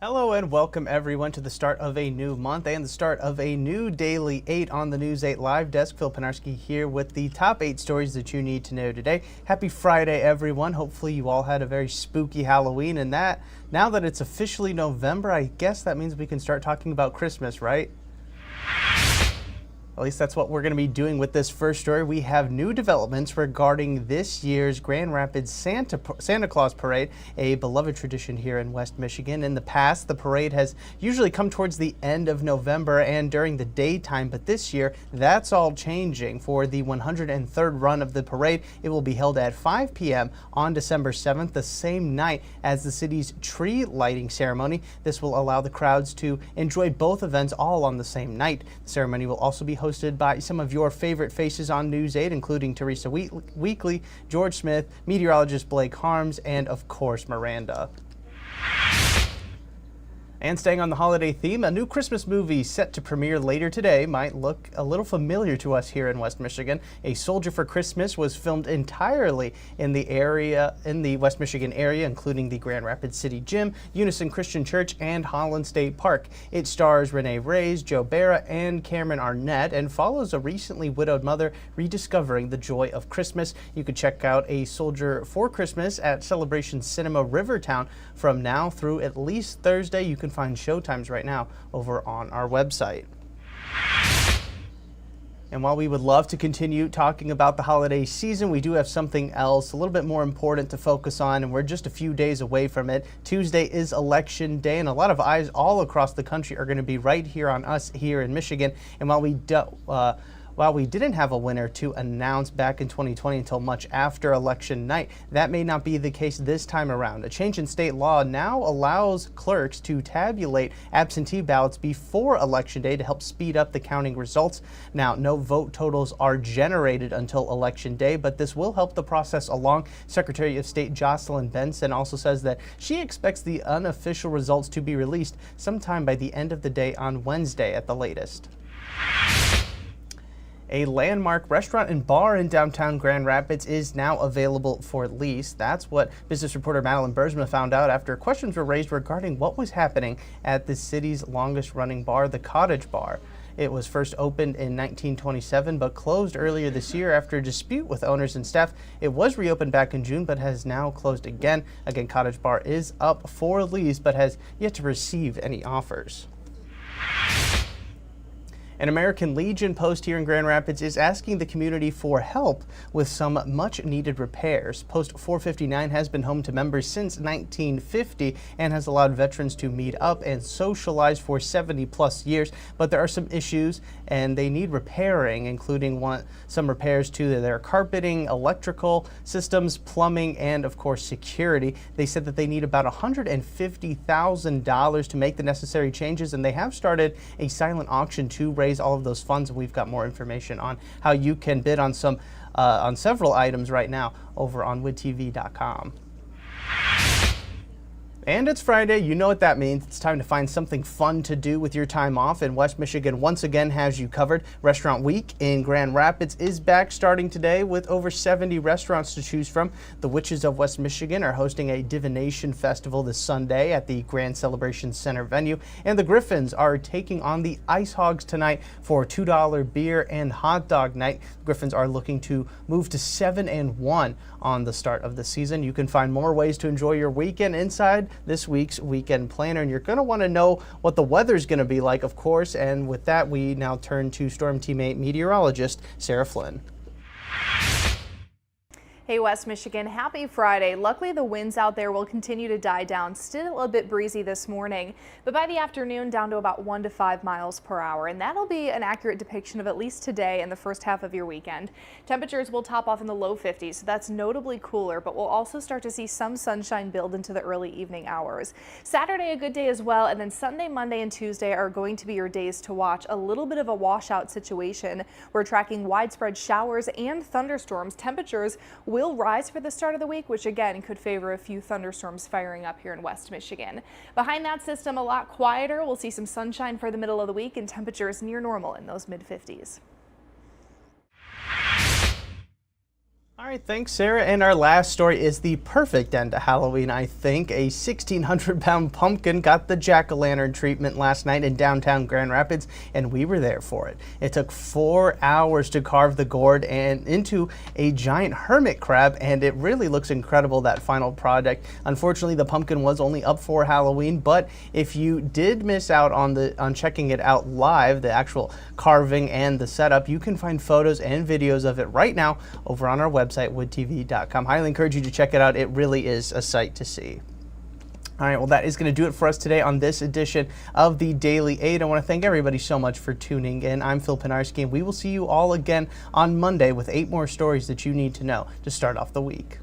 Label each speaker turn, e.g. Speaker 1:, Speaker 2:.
Speaker 1: Hello and welcome everyone to the start of a new month and the start of a new Daily 8 on the News 8 Live Desk. Phil Penarski here with the top 8 stories that you need to know today. Happy Friday, everyone. Hopefully you all had a very spooky Halloween, and that now that it's officially November, I guess that means we can start talking about Christmas, right? At least that's what we're going to be doing with this first story. We have new developments regarding this year's Grand Rapids Santa Claus Parade, a beloved tradition here in West Michigan. In the past, the parade has usually come towards the end of November and during the daytime, but this year, that's all changing. For the 103rd run of the parade, it will be held at 5 p.m. on December 7th, the same night as the city's tree lighting ceremony. This will allow the crowds to enjoy both events all on the same night. The ceremony will also be hosted by some of your favorite faces on News 8, including Teresa Weekly, George Smith, meteorologist Blake Harms, and of course Miranda. And staying on the holiday theme, a new Christmas movie set to premiere later today might look a little familiar to us here in West Michigan. A Soldier for Christmas was filmed entirely in the West Michigan area, including the Grand Rapids City Gym, Unison Christian Church, and Holland State Park. It stars Renee Reyes, Joe Barra, and Cameron Arnett, and follows a recently widowed mother rediscovering the joy of Christmas. You can check out A Soldier for Christmas at Celebration Cinema Rivertown from now through at least Thursday. You can find showtimes right now over on our website. And while we would love to continue talking about the holiday season, we do have something else a little bit more important to focus on, and we're just a few days away from it. Tuesday is Election Day, and a lot of eyes all across the country are going to be right here on us here in Michigan. And while we didn't have a winner to announce back in 2020 until much after election night, that may not be the case this time around. A change in state law now allows clerks to tabulate absentee ballots before Election Day to help speed up the counting results. Now, no vote totals are generated until Election Day, but this will help the process along. Secretary of State Jocelyn Benson also says that she expects the unofficial results to be released sometime by the end of the day on Wednesday at the latest. A landmark restaurant and bar in downtown Grand Rapids is now available for lease. That's what business reporter Madeline Bursma found out after questions were raised regarding what was happening at the city's longest running bar, the Cottage Bar. It was first opened in 1927 but closed earlier this year after a dispute with owners and staff. It was reopened back in June but has now closed again. Again, Cottage Bar is up for lease but has yet to receive any offers. An American Legion post here in Grand Rapids is asking the community for help with some much-needed repairs. Post 459 has been home to members since 1950 and has allowed veterans to meet up and socialize for 70-plus years, but there are some issues and they need repairing, including some repairs to their carpeting, electrical systems, plumbing, and of course security. They said that they need about $150,000 to make the necessary changes, and they have started a silent auction to raise all of those funds. And we've got more information on how you can bid on several items right now over on WIDtv.com. And it's Friday, you know what that means. It's time to find something fun to do with your time off, and West Michigan once again has you covered. Restaurant Week in Grand Rapids is back starting today with over 70 restaurants to choose from. The Witches of West Michigan are hosting a Divination Festival this Sunday at the Grand Celebration Center venue, and the Griffins are taking on the Ice Hogs tonight for $2 beer and hot dog night. The Griffins are looking to move to 7-1 on the start of the season. You can find more ways to enjoy your weekend inside this week's weekend planner, and you're going to want to know what the weather's going to be like, of course. And with that, we now turn to Storm Team 8 meteorologist Sarah Flynn.
Speaker 2: Hey West Michigan, happy Friday. Luckily the winds out there will continue to die down. Still a bit breezy this morning, but by the afternoon down to about 1 to 5 miles per hour. And that'll be an accurate depiction of at least today and the first half of your weekend. Temperatures will top off in the low 50s, so that's notably cooler, but we'll also start to see some sunshine build into the early evening hours. Saturday a good day as well, and then Sunday, Monday, and Tuesday are going to be your days to watch. A little bit of a washout situation. We're tracking widespread showers and thunderstorms. Temperatures will rise for the start of the week, which again could favor a few thunderstorms firing up here in West Michigan. Behind that system, a lot quieter. We'll see some sunshine for the middle of the week and temperatures near normal in those mid-50s.
Speaker 1: All right, thanks, Sarah. And our last story is the perfect end to Halloween, I think. A 1,600-pound pumpkin got the jack-o'-lantern treatment last night in downtown Grand Rapids, and we were there for it. It took 4 hours to carve the gourd and into a giant hermit crab, and it really looks incredible, that final project. Unfortunately, the pumpkin was only up for Halloween, but if you did miss out on checking it out live, the actual carving and the setup, you can find photos and videos of it right now over on our website, woodtv.com. Highly encourage you to check it out. It really is a sight to see. All right, well, that is going to do it for us today on this edition of the Daily 8. I want to thank everybody so much for tuning in. I'm Phil Pinarski, and we will see you all again on Monday with 8 more stories that you need to know to start off the week.